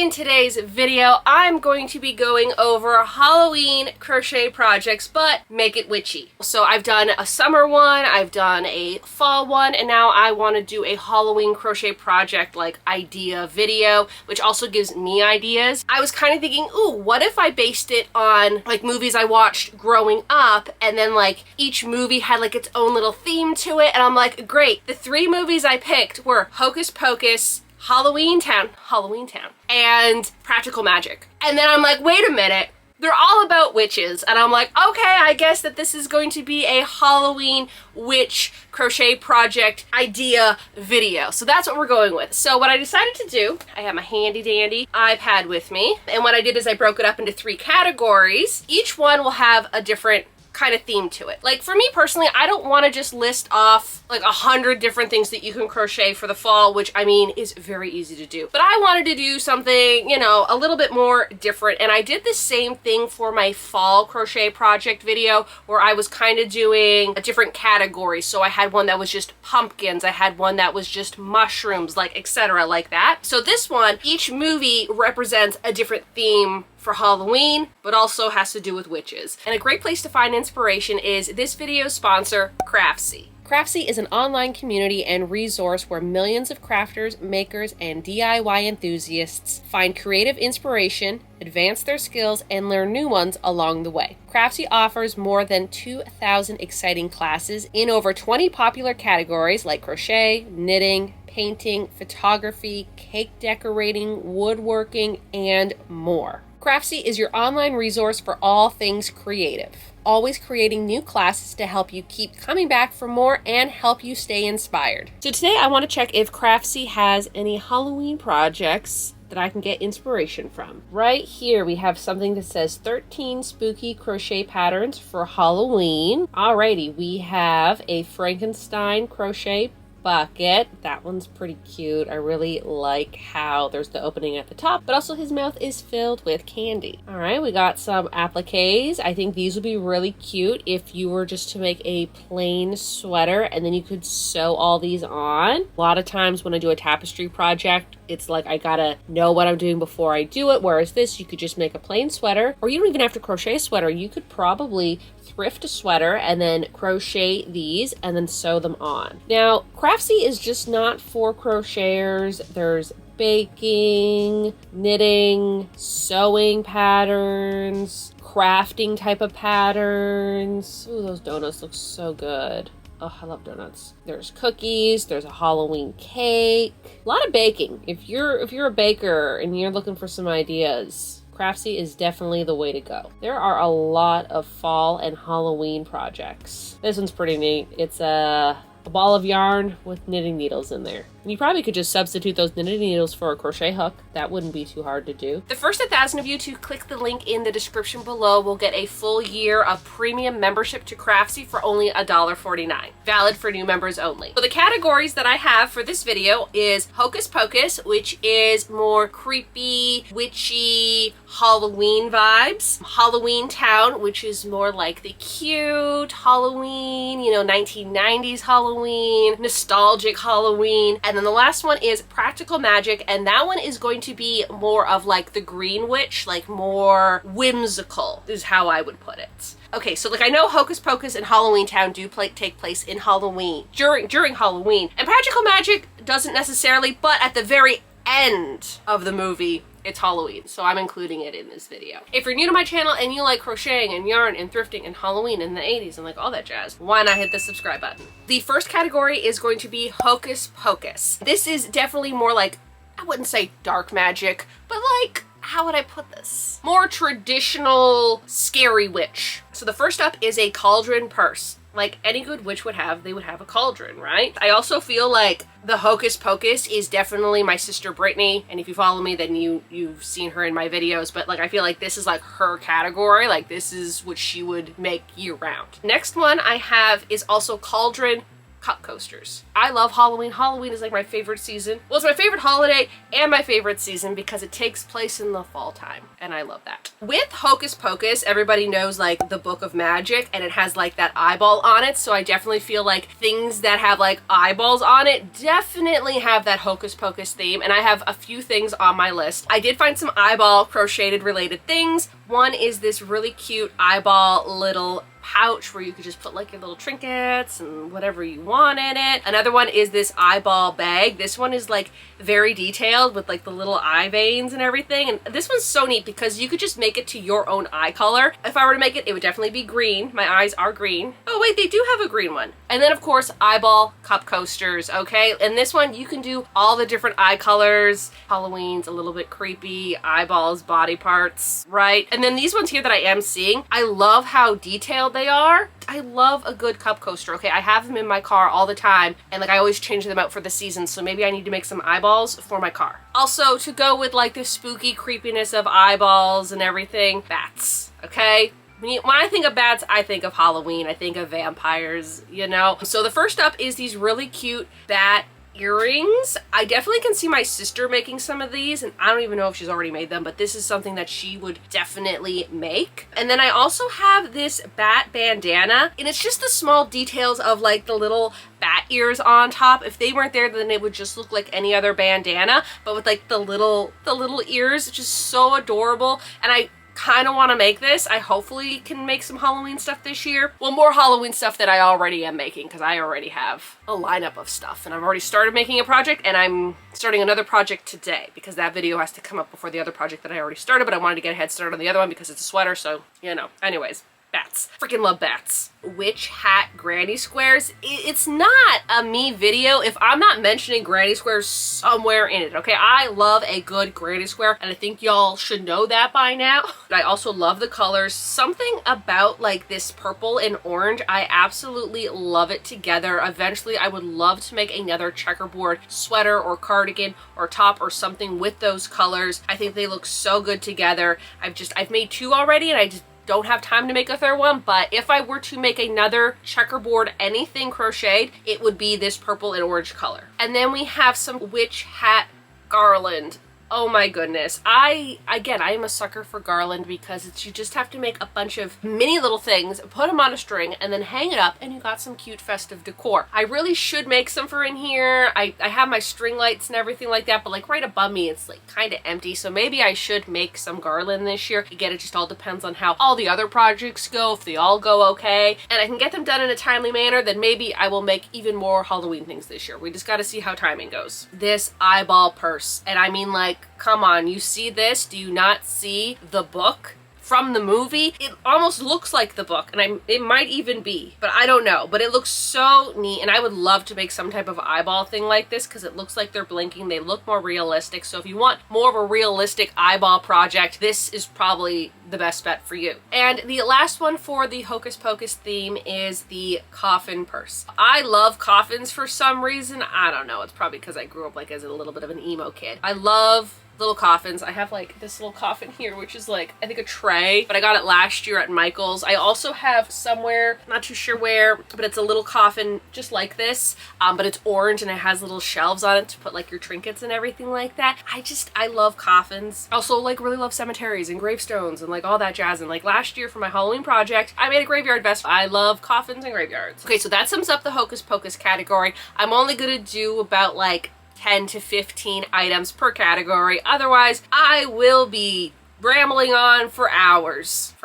in today's video, I'm going to be going over Halloween crochet projects, but make it witchy. So I've done a summer one, I've done a fall one, and now I want to do a Halloween crochet project like idea video, which also gives me ideas. I was kind of thinking, ooh, what if I based it on like movies I watched growing up, and then like each movie had like its own little theme to it, and I'm like, great. The three movies I picked were Hocus Pocus, Halloween Town, and Practical Magic. And then I'm like, wait a minute, they're all about witches. And I'm like, okay, I guess that this is going to be a Halloween witch crochet project idea video. So that's what we're going with. So what I decided to do, I have my handy dandy iPad with me. And what I did is I broke it up into 3 categories. Each one will have a different kind of theme to it. Like for me personally, I don't want to just list off like 100 different things that you can crochet for the fall, which I mean is very easy to do. But I wanted to do something, you know, a little bit more different. And I did the same thing for my fall crochet project video where I was kind of doing a different category. So I had one that was just pumpkins, I had one that was just mushrooms, like etc. like that. So this one, each movie represents a different theme for Halloween, but also has to do with witches. And a great place to find inspiration is this video's sponsor, Craftsy. Craftsy is an online community and resource where millions of crafters, makers, and DIY enthusiasts find creative inspiration, advance their skills, and learn new ones along the way. Craftsy offers more than 2,000 exciting classes in over 20 popular categories like crochet, knitting, painting, photography, cake decorating, woodworking, and more. Craftsy is your online resource for all things creative, always creating new classes to help you keep coming back for more and help you stay inspired. So today I want to check if Craftsy has any Halloween projects that I can get inspiration from. Right here we have something that says 13 spooky crochet patterns for Halloween. Alrighty, we have a Frankenstein crochet bucket. That one's pretty cute. I really like how there's the opening at the top, but also his mouth is filled with candy. All right, we got some appliques. I think these would be really cute if you were just to make a plain sweater and then you could sew all these on. A lot of times when I do a tapestry project, it's like I gotta know what I'm doing before I do it, whereas this, you could just make a plain sweater, or you don't even have to crochet a sweater. You could probably thrift a sweater and then crochet these and then sew them on. Now, Craftsy is just not for crocheters. There's baking, knitting, sewing patterns, crafting type of patterns. Ooh, those donuts look so good. Oh, I love donuts. There's cookies, there's a Halloween cake. A lot of baking. If you're a baker and you're looking for some ideas, Craftsy is definitely the way to go. There are a lot of fall and Halloween projects. This one's pretty neat. It's a ball of yarn with knitting needles in there. And you probably could just substitute those knitting needles for a crochet hook. That wouldn't be too hard to do. The first 1,000 of you to click the link in the description below will get a full year of premium membership to Craftsy for only $1.49. Valid for new members only. So the categories that I have for this video is Hocus Pocus, which is more creepy, witchy, Halloween vibes. Halloween Town, which is more like the cute Halloween, you know, 1990s Halloween, nostalgic Halloween. And then the last one is Practical Magic, and that one is going to be more of like the Green Witch, like more whimsical is how I would put it. Okay, so like I know Hocus Pocus and Halloween Town do take place in Halloween, during Halloween, and Practical Magic doesn't necessarily, but at the very end of the movie, it's Halloween, so I'm including it in this video. If you're new to my channel and you like crocheting and yarn and thrifting and Halloween in the 80s and like all that jazz, why not hit the subscribe button? The first category is going to be Hocus Pocus. This is definitely more like, I wouldn't say dark magic, but like, how would I put this? More traditional scary witch. So the first up is a cauldron purse. Like any good witch would have, they would have a cauldron, right? I also feel like the Hocus Pocus is definitely my sister Brittany, and if you follow me, then you've seen her in my videos, but like I feel like this is like her category, like this is what she would make year round. Next one I have is also cauldron cup coasters. I love Halloween. Halloween is like my favorite season. Well, it's my favorite holiday and my favorite season because it takes place in the fall time, and I love that. With Hocus Pocus, everybody knows like the Book of Magic, and it has like that eyeball on it, so I definitely feel like things that have like eyeballs on it definitely have that Hocus Pocus theme, and I have a few things on my list. I did find some eyeball crocheted related things. One is this really cute eyeball little pouch where you could just put like your little trinkets and whatever you want in it. Another one is this eyeball bag. This one is like very detailed with like the little eye veins and everything. And this one's so neat because you could just make it to your own eye color. If I were to make it, it would definitely be green. My eyes are green. Oh wait, they do have a green one. And then of course, eyeball cup coasters, okay? And this one, you can do all the different eye colors. Halloween's a little bit creepy. Eyeballs, body parts, right? And then these ones here that I am seeing, I love how detailed they are. I love a good cup coaster, okay? I have them in my car all the time, and like I always change them out for the season, so maybe I need to make some eyeballs for my car. Also, to go with like the spooky creepiness of eyeballs and everything, bats, okay? When I think of bats, I think of Halloween. I think of vampires, you know? So the first up is these really cute bat earrings. I definitely can see my sister making some of these, and I don't even know if she's already made them, but this is something that she would definitely make. And then I also have this bat bandana, and it's just the small details of like the little bat ears on top. If they weren't there, then it would just look like any other bandana, but with like the little ears, it's just so adorable. And I kind of want to make this. I hopefully can make some Halloween stuff this year. Well, more Halloween stuff that I already am making, because I already have a lineup of stuff, and I've already started making a project, and I'm starting another project today because that video has to come up before the other project that I already started, but I wanted to get a head start on the other one because it's a sweater, so you know. Anyways, bats. Freaking love bats. Witch hat granny squares. It's not a me video if I'm not mentioning granny squares somewhere in it, okay? I love a good granny square, and I think y'all should know that by now. But I also love the colors. Something about like this purple and orange, I absolutely love it together. Eventually, I would love to make another checkerboard sweater or cardigan or top or something with those colors. I think they look so good together. I've made two already, and I just don't have time to make a third one, but if I were to make another checkerboard anything crocheted, it would be this purple and orange color. And then we have some witch hat garland. Oh my goodness. I am a sucker for garland because you just have to make a bunch of mini little things, put them on a string, and then hang it up, and you got some cute festive decor. I really should make some for in here. I have my string lights and everything like that, but like right above me, it's like kind of empty. So maybe I should make some garland this year. Again, it just all depends on how all the other projects go. If they all go okay, and I can get them done in a timely manner, then maybe I will make even more Halloween things this year. We just got to see how timing goes. This eyeball purse, and I mean like, come on, you see this? Do you not see the book from the movie? It almost looks like the book, and it might even be, but I don't know. But it looks so neat, and I would love to make some type of eyeball thing like this because it looks like they're blinking. They look more realistic. So if you want more of a realistic eyeball project, this is probably the best bet for you. And the last one for the Hocus Pocus theme is the coffin purse. I love coffins for some reason. I don't know. It's probably because I grew up like as a little bit of an emo kid. I love little coffins. I have like this little coffin here, which is like, I think a tray, but I got it last year at Michael's. I also have somewhere, not too sure where, but it's a little coffin just like this, but it's orange and it has little shelves on it to put like your trinkets and everything like that. I love coffins. Also like really love cemeteries and gravestones and like all that jazz. And like last year for my Halloween project, I made a graveyard vest. I love coffins and graveyards. Okay, so that sums up the Hocus Pocus category. I'm only gonna do about like 10 to 15 items per category. Otherwise, I will be rambling on for hours.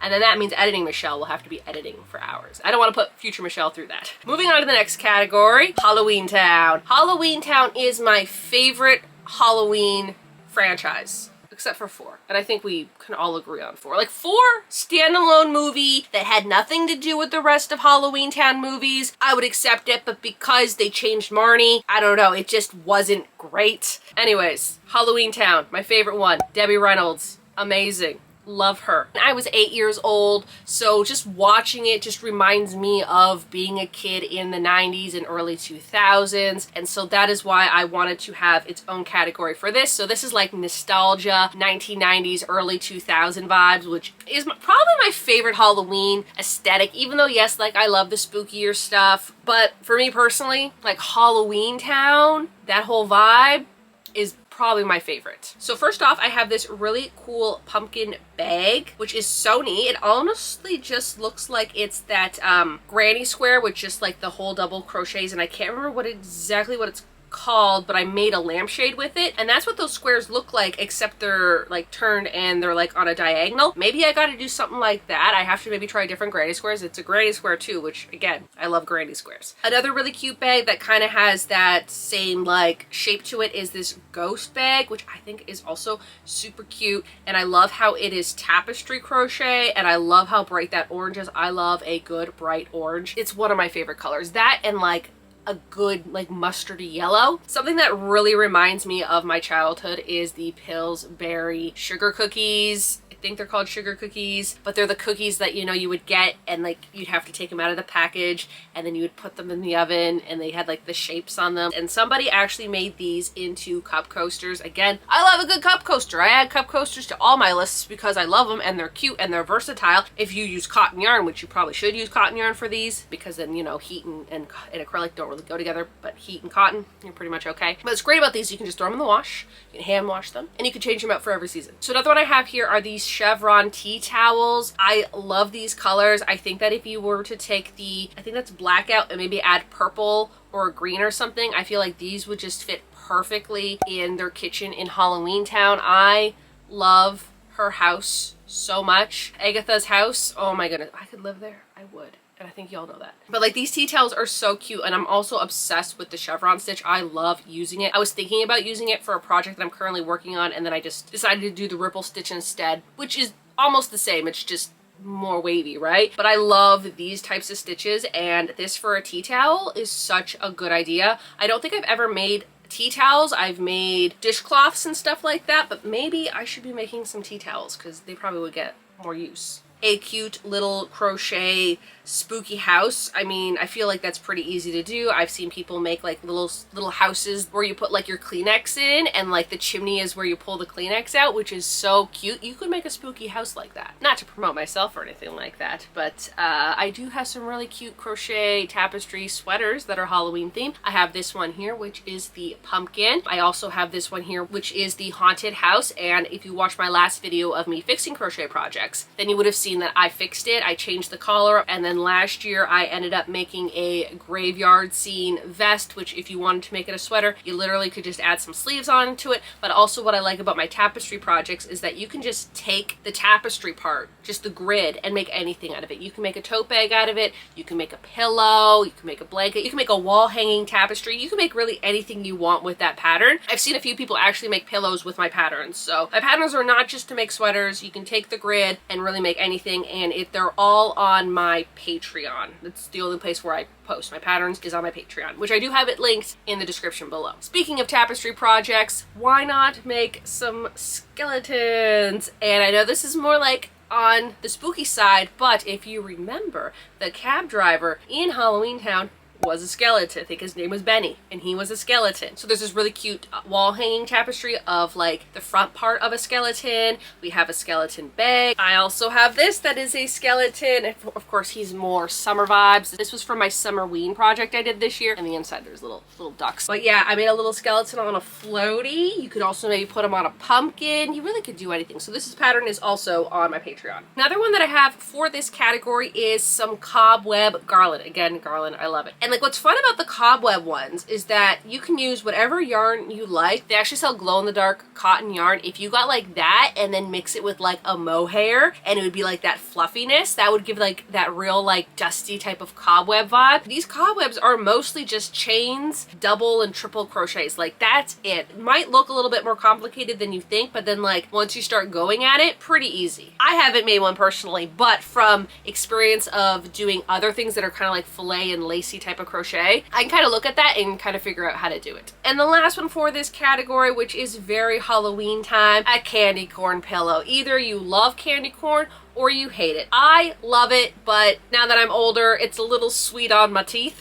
And then that means editing Michelle will have to be editing for hours. I don't want to put future Michelle through that. Moving on to the next category, Halloween Town. Halloween Town is my favorite Halloween franchise, except for 4. And I think we can all agree on 4. Like 4 standalone movie that had nothing to do with the rest of Halloween Town movies, I would accept it, but because they changed Marnie, I don't know, it just wasn't great. Anyways, Halloween Town, my favorite one. Debbie Reynolds, amazing. love her. I was 8 years old, so just watching it just reminds me of being a kid in the 90s and early 2000s, and so that is why I wanted to have its own category for this. So this is like nostalgia, 1990s, early 2000 vibes, which is probably my favorite Halloween aesthetic, even though yes, like I love the spookier stuff, but for me personally, like Halloween Town, that whole vibe is probably my favorite. So first off, I have this really cool pumpkin bag, which is so neat. It honestly just looks like it's that granny square with just like the whole double crochets, and I can't remember exactly what it's called, but I made a lampshade with it, and that's what those squares look like, except they're like turned and they're like on a diagonal. Maybe I gotta do something like that. I have to maybe try different granny squares. It's a granny square too, which again, I love granny squares. Another really cute bag that kind of has that same like shape to it is this ghost bag, which I think is also super cute, and I love how it is tapestry crochet, and I love how bright that orange is. I love a good bright orange. It's one of my favorite colors. That and like a good like mustardy yellow. Something that really reminds me of my childhood is the Pillsbury sugar cookies. I think they're called sugar cookies, but they're the cookies that, you know, you would get and like you'd have to take them out of the package and then you would put them in the oven, and they had like the shapes on them. And somebody actually made these into cup coasters. Again, I love a good cup coaster. I add cup coasters to all my lists because I love them and they're cute and they're versatile. If you use cotton yarn, which you probably should use cotton yarn for these, because then, you know, heat and acrylic don't really go together, but heat and cotton, you're pretty much okay. But what's great about these, you can just throw them in the wash, you can hand wash them, and you can change them out for every season. So another one I have here are these chevron tea towels. I love these colors. I think that if you were to take the, I think that's blackout, and maybe add purple or green or something, I feel like these would just fit perfectly in their kitchen in Halloween Town. I love her house so much. Agatha's house, oh my goodness, I could live there. I would. And I think y'all know that. But like these tea towels are so cute, and I'm also obsessed with the chevron stitch. I love using it. I was thinking about using it for a project that I'm currently working on, and then I just decided to do the ripple stitch instead, which is almost the same. It's just more wavy, right? But I love these types of stitches, and this for a tea towel is such a good idea. I don't think I've ever made tea towels. I've made dishcloths and stuff like that, but maybe I should be making some tea towels because they probably would get more use. A cute little crochet spooky house. I mean, I feel like that's pretty easy to do. I've seen people make like little houses where you put like your Kleenex in, and like the chimney is where you pull the Kleenex out, which is so cute. You could make a spooky house like that. Not to promote myself or anything like that, but I do have some really cute crochet tapestry sweaters that are Halloween themed. I have this one here, which is the pumpkin. I also have this one here, which is the haunted house. And if you watched my last video of me fixing crochet projects, then you would have seen that I fixed it. I changed the collar, and then last year I ended up making a graveyard scene vest, which if you wanted to make it a sweater, you literally could just add some sleeves onto it. But also what I like about my tapestry projects is that you can just take the tapestry part, just the grid, and make anything out of it. You can make a tote bag out of it, you can make a pillow, you can make a blanket, you can make a wall hanging tapestry, you can make really anything you want with that pattern. I've seen a few people actually make pillows with my patterns. So my patterns are not just to make sweaters. You can take the grid and really make anything, and they're all on my Patreon. That's the only place where I post my patterns, is on my Patreon, which I do have it linked in the description below. Speaking of tapestry projects, why not make some skeletons? And I know this is more like on the spooky side, but if you remember, the cab driver in Halloween Town was a skeleton. I think his name was Benny, and he was a skeleton. So there's this really cute wall hanging tapestry of like the front part of a skeleton. We have a skeleton bag. I also have this that is a skeleton. Of course, he's more summer vibes. This was for my Summerween project I did this year, and the inside there's little ducks. But yeah, I made a little skeleton on a floaty. You could also maybe put him on a pumpkin. You really could do anything. So this pattern is also on my Patreon. Another one that I have for this category is some cobweb garland. Again, garland, I love it. And like what's fun about the cobweb ones is that you can use whatever yarn you like. They actually sell glow-in-the-dark cotton yarn. If you got like that and then mix it with like a mohair, and it would be like that fluffiness, that would give like that real like dusty type of cobweb vibe. These cobwebs are mostly just chains, double and triple crochets. Like that's it. It might look a little bit more complicated than you think, but then like once you start going at it, pretty easy. I haven't made one personally, but from experience of doing other things that are kind of like fillet and lacy type of of crochet, I can kind of look at that and kind of figure out how to do it. And the last one for this category, which is very Halloween time, a candy corn pillow. Either you love candy corn or you hate it. I love it, but now that I'm older, it's a little sweet on my teeth.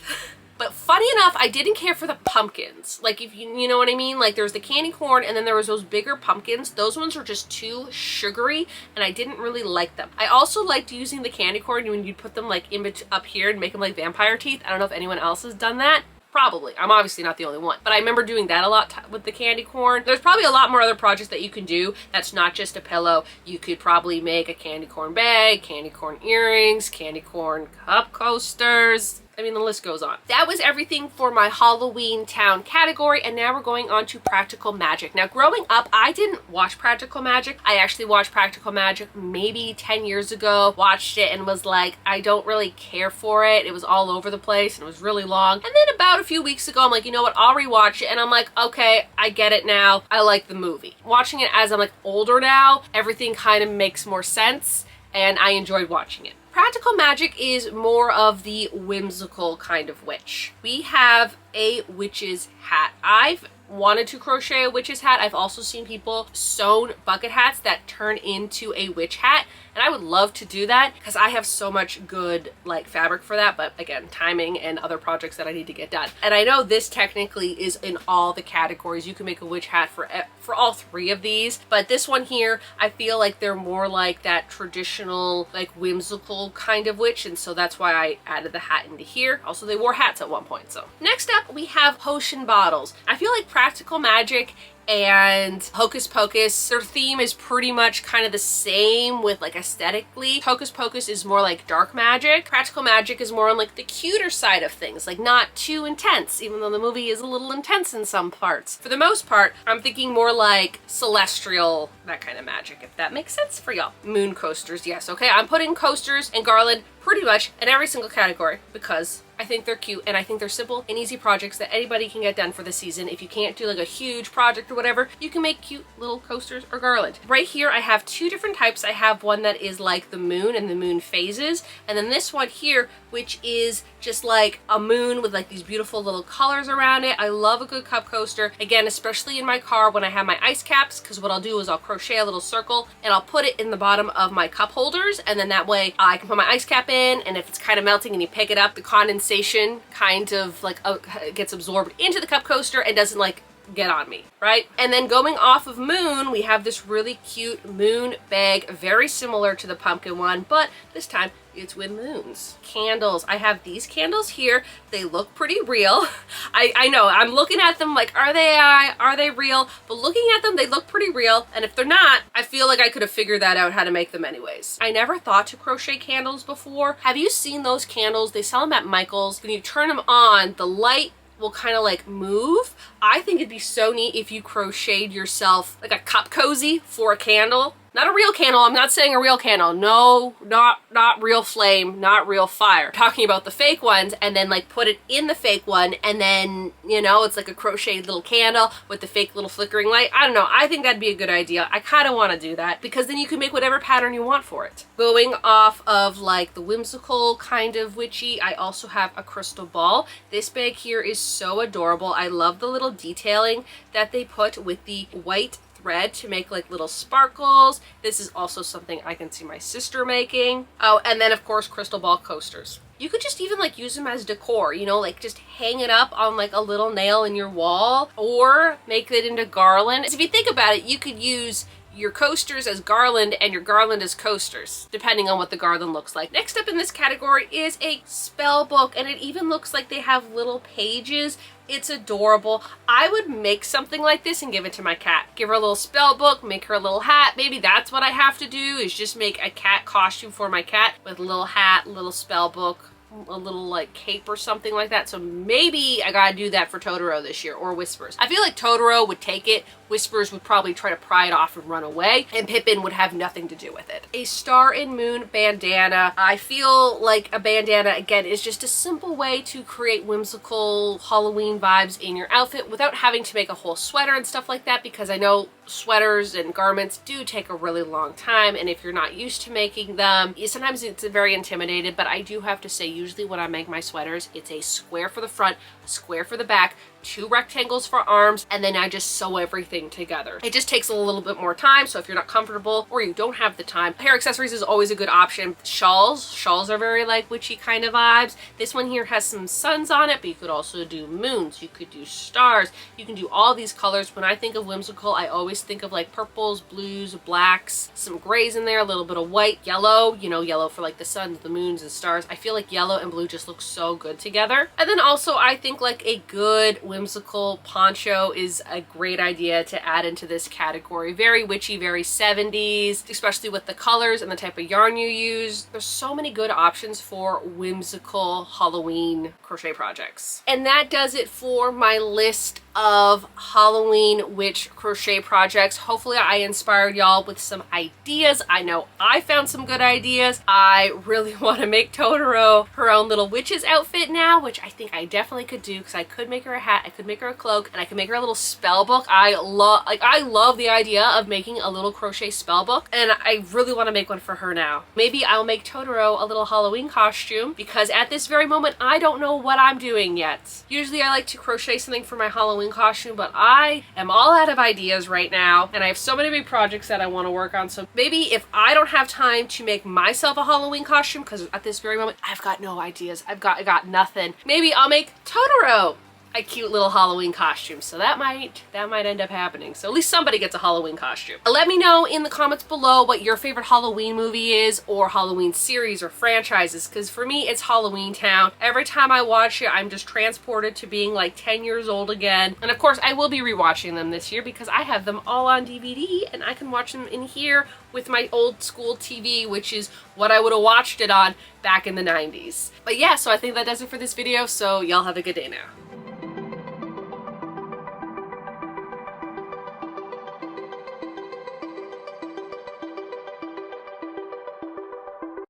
But funny enough, I didn't care for the pumpkins. Like, if you know what I mean? Like, there's the candy corn and then there was those bigger pumpkins. Those ones were just too sugary and I didn't really like them. I also liked using the candy corn when you'd put them like up here and make them like vampire teeth. I don't know if anyone else has done that. Probably. I'm obviously not the only one, but I remember doing that a lot with the candy corn. There's probably a lot more other projects that you can do that's not just a pillow. You could probably make a candy corn bag, candy corn earrings, candy corn cup coasters. I mean, the list goes on. That was everything for my Halloween town category, and now we're going on to Practical Magic. Now, growing up, I didn't watch Practical Magic. I actually watched Practical Magic maybe 10 years ago, watched it and was like, I don't really care for it. It was all over the place and it was really long. And then about a few weeks ago, I'm like, you know what, I'll rewatch it. And I'm like, okay, I get it now. I like the movie. Watching it as I'm like older now, everything kind of makes more sense and I enjoyed watching it. Practical Magic is more of the whimsical kind of witch. We have a witch's hat. I've wanted to crochet a witch's hat. I've also seen people sewn bucket hats that turn into a witch hat, and I would love to do that because I have so much good like fabric for that, but again, timing and other projects that I need to get done. And I know this technically is in all the categories. You can make a witch hat for all three of these, but this one here, I feel like they're more like that traditional like whimsical kind of witch, and so that's why I added the hat into here. Also, they wore hats at one point. So next up we have potion bottles. I feel like Practical Magic and Hocus Pocus, their theme is pretty much kind of the same with like aesthetically. Hocus Pocus is more like dark magic. Practical Magic is more on like the cuter side of things, like not too intense, even though the movie is a little intense in some parts. For the most part, I'm thinking more like celestial, that kind of magic, if that makes sense for y'all. Moon coasters, yes, okay. I'm putting coasters and garland pretty much in every single category because I think they're cute and I think they're simple and easy projects that anybody can get done for the season. If you can't do like a huge project or whatever, you can make cute little coasters or garland. Right here I have two different types. I have one that is like the moon and the moon phases, and then this one here which is just like a moon with like these beautiful little colors around it. I love a good cup coaster, again, especially in my car when I have my ice caps, because what I'll do is I'll crochet a little circle and I'll put it in the bottom of my cup holders, and then that way I can put my ice cap in, and if it's kind of melting and you pick it up, the condensation kind of like gets absorbed into the cup coaster and doesn't like get on me, right? And then going off of moon, we have this really cute moon bag, very similar to the pumpkin one, but this time it's with moons. Candles. I have these candles here. They look pretty real. I know, I'm looking at them like, are they real? But looking at them, they look pretty real. And if they're not, I feel like I could have figured that out how to make them anyways. I never thought to crochet candles before. Have you seen those candles? They sell them at Michael's. When you turn them on, the light will kind of like move. I think it'd be so neat if you crocheted yourself like a cup cozy for a candle. Not a real candle, I'm not saying a real candle. No, not real flame, not real fire. I'm talking about the fake ones, and then like put it in the fake one, and then, you know, it's like a crocheted little candle with the fake little flickering light. I don't know, I think that'd be a good idea. I kind of want to do that because then you can make whatever pattern you want for it. Going off of like the whimsical kind of witchy, I also have a crystal ball. This bag here is so adorable. I love the little detailing that they put with the white thread to make like little sparkles. This is also something I can see my sister making. Oh, and then of course crystal ball coasters. You could just even like use them as decor, you know, like just hang it up on like a little nail in your wall or make it into garland. So if you think about it, you could use your coasters as garland and your garland as coasters, depending on what the garland looks like. Next up in this category is a spell book, and it even looks like they have little pages. It's adorable. I would make something like this and give it to my cat. Give her a little spell book, make her a little hat. Maybe that's what I have to do, is just make a cat costume for my cat with a little hat, little spell book, a little like cape or something like that. So maybe I gotta do that for Totoro this year, or Whispers. I feel like Totoro would take it, Whispers would probably try to pry it off and run away, and Pippin would have nothing to do with it. A star and moon bandana. I feel like a bandana, again, is just a simple way to create whimsical Halloween vibes in your outfit without having to make a whole sweater and stuff like that, because I know sweaters and garments do take a really long time, and if you're not used to making them, sometimes it's very intimidated. But I do have to say, usually when I make my sweaters, it's a square for the front, a square for the back, 2 rectangles for arms, and then I just sew everything together. It just takes a little bit more time, so if you're not comfortable or you don't have the time, hair accessories is always a good option. Shawls are very like witchy kind of vibes. This one here has some suns on it, but you could also do moons, you could do stars, you can do all these colors. When I think of whimsical, I always think of like purples, blues, blacks, some grays in there, a little bit of white, yellow, you know, yellow for like the suns, the moons, and stars. I feel like yellow and blue just look so good together. And then also I think like a good whimsical poncho is a great idea to add into this category. Very witchy, very 70s, especially with the colors and the type of yarn you use. There's so many good options for whimsical Halloween crochet projects. And that does it for my list of Halloween witch crochet projects. Hopefully I inspired y'all with some ideas. I know I found some good ideas. I really want to make Totoro her own little witch's outfit now, which I think I definitely could do, because I could make her a hat, I could make her a cloak, and I could make her a little spell book. I love the idea of making a little crochet spell book, and I really want to make one for her now. Maybe I'll make Totoro a little Halloween costume, because at this very moment I don't know what I'm doing yet. Usually I like to crochet something for my Halloween costume, but I am all out of ideas right now, and I have so many big projects that I want to work on. So maybe if I don't have time to make myself a Halloween costume, because at this very moment I've got no ideas, I got nothing, maybe I'll make Totoro a cute little Halloween costume. So that might end up happening. So at least somebody gets a Halloween costume. Let me know in the comments below what your favorite Halloween movie is, or Halloween series or franchises, because for me it's Halloween Town. Every time I watch it, I'm just transported to being like 10 years old again. And of course I will be rewatching them this year because I have them all on DVD and I can watch them in here with my old school TV, which is what I would have watched it on back in the 90s. But yeah, so I think that does it for this video, so y'all have a good day now.